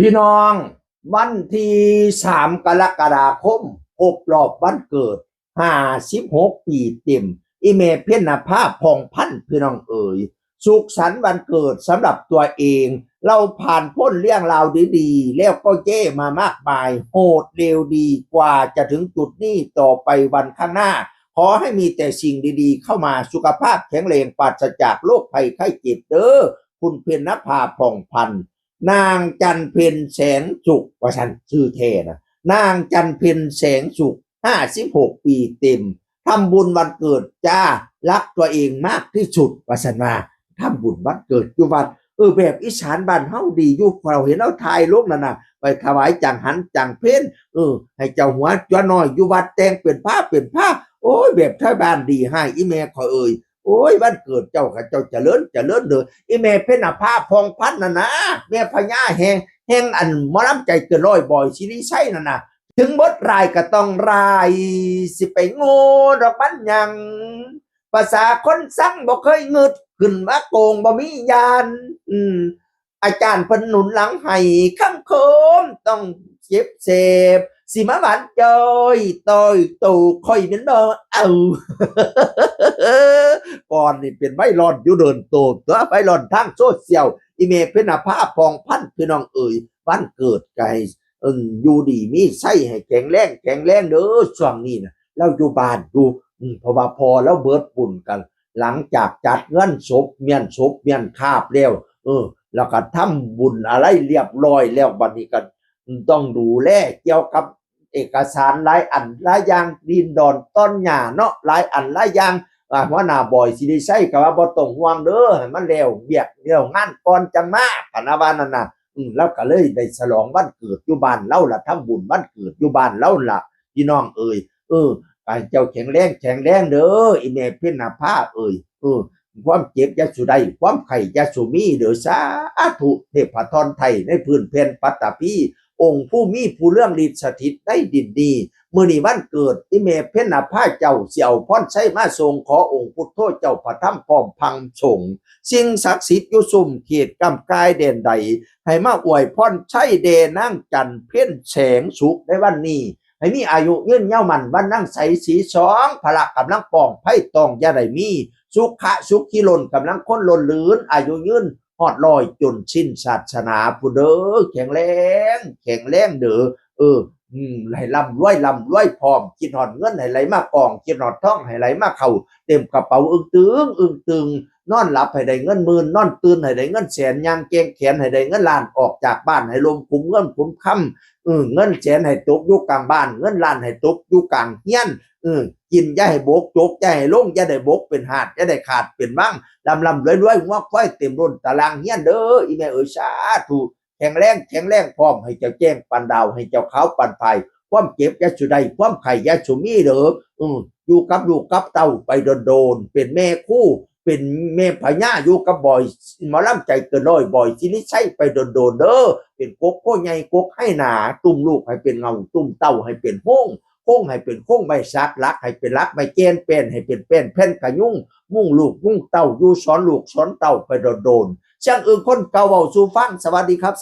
พี่น้องวันที่3 กรกฎาคมครบรอบวันเกิด56 ปีเต็มอีเมเพญนภาพองพันธ์พี่น้องเอ๋ยสุขสันต์วันเกิดสำหรับตัวเองเราผ่านพ้นเรื่องราวดีๆแล้วก็แย่มามากมายโหดเร็วดีกว่าจะถึงจุดนี้ต่อไปวันข้างหน้าขอให้มีแต่สิ่งดีๆเข้ามาสุขภาพแข็งแรงปราศจากโรคภัยไข้เจ็บเด้อคุณเพญนภาพองพันธ์ นางจันเพ็ญแสงสุขว่าฉันชื่อเทนะนางจันเพ็ญแสงสุข56 ปีเต็มทำบุญวันเกิดจ้ารักตัวเองมากที่สุดว่าฉันมาทำบุญวันเกิดอยู่วัดแบบอีสานบ้านเฮาดีอยู่เราเห็นเราถ่ายลงนั่นน่ะไปถวายจังหันจังเพ็ญให้เจ้าหัวจ้าน้อยอยู่วัดแต่งเป็นผ้าโอ้ยแบบไทยบ้านดีให้อีแม่ขอโอ้ยวันเกิดเจ้าข้าเจ้าเจริญเด้ออีแม่เพญนภาพองพันธ์น่ะนะแม่พญาแห่งอันหมอลำใจเกินร้อยบ่อยสิริชัยนั่นน่ะถึงบทรายก็ต้องรายสิไปโง่ดอกมันยังภาษาคนสั่งบ่เคยงึดขึ้นมาโกงบ่มียานอาจารย์เพิ่นหนุนหลังให้คำโคมต้องเจ็บเสพสิมาหวานจอยต่อยตู่ค่อยเป็นบ่ก่อนนี่เป็นไวรอนอยู่เดินโตตัวไวรอนทางโซเชียลอีเมเพญนภาพองพันธ์พี่น้องเอ๋ยวันเกิดไกอยู่ดีมีไส้ให้แข็งแรงเด้อช่วงนี้นะเราอยู่บ้านอยู่เพราะว่าพอแล้วเบิดบุญกันหลังจากจัดเงินศพเมียนคาบแล้วแล้วก็ทำบุญอะไรเรียบร้อยแล้วบัดนี้ก็ต้องดูแลเกี่ยวกับเอกสารหลายอันหลายอย่างดินดอนต้นหญ้าเนาะหลายอันหลายอย่างหัวหน้าบ่อยสิได้ใช้ก็ว่าบ่ต้องห่วงเด้อให้มันแล้วเวียกแล้วงานก่อนจังมาพะนะว่านั่นน่ะแล้วก็เลยได้ฉลองวันเกิดอยู่บ้านเราล่ะทำบุญวันเกิดอยู่บ้านเราล่ะพี่น้องเอ่ยให้เจ้าแข็งแรงเด้ออีแม่เพญนภาเอ่ยความเจ็บอย่าสุใดความไข้อย่าสุมีเด้อสาธุเทพธรไทยในพื้นแผ่นปัตตภีองค์ผู้มีผู้เรื่องฤทธิ์สถิตได้ดินดีมื้อนี้วันเกิดอีเมเพญนภาเจ้าเสี่ยวพรใช้มาทรงขอองค์พุทโธเจ้าพระธรรมพร้อมพังสงฆ์สิ่งศักดิ์สิทธิ์อยู่ซุ่มเขตกำกายเด่นใดให้มาอวยพรใช้เดนั่งจันเพ็ญแสงสุขในวันนี้ให้มีอายุยืนยาวมันวันนั่งใสสีสองพละกำลังป้องไพ่ตองอย่าได้มีสุขีล้นกำลังค้นล้นลื่นอายุยืนฮอดลอยจนสิ้นศาสนาผู้เด้อแข็งแรงเด้อให้ร่ำรวยพร้อมคิดฮอดเงินให้ไหลมากองคิดฮอดทองให้ไหลมาเข้าเต็มกระเป๋าอึ้งตึงนอนหลับให้ได้เงินหมื่นนอนตื่นให้ได้เงินแสนย่างเกงแขนให้ได้เงินล้านออกจากบ้านให้ลมคุ้มเงินคุ้มค่ำเงินแสนให้ตกอยู่กลางบ้านเงินล้านให้ตกอยู่กลางเฮียนกินอย่าให้บกจกอย่าให้ลงอย่าได้บกเป็นหาดอย่าได้ขาดเป็นบ้างลำรวยหัวควายเต็มล้นตารางเฮียนเด้ออีแม่สาธุแข็งแรงพร้อมให้เจ้าแจ้งปันดาวให้เจ้าขาวปันไผ่ความเจ็บยาสุใดความไข่ยาสุมีเด้ออยู่กับลูกกับเต้าไปโดนเป็นแม่คู่เป็นแม่พญาอยู่กับบ่อยหมอลำใจเกินร้อยบ่อยที่นี่ใช้ไปโดนเด้อเป็นกกโคใหญ่กกให้หนาตุ้มลูกให้เป็นเงาตุ้มเต้าให้เป็นโค้งให้เป็นโค้งใบซักลักให้เป็นลักใบเกนเป็นให้เป็นแผ่นกระยุ่งมุ่งลูกมุ่งเต้าอยู่สอนลูกสอนเต้าไปโดนช่างคนเก่าเว้าสู่ฟังสวัสดีครับ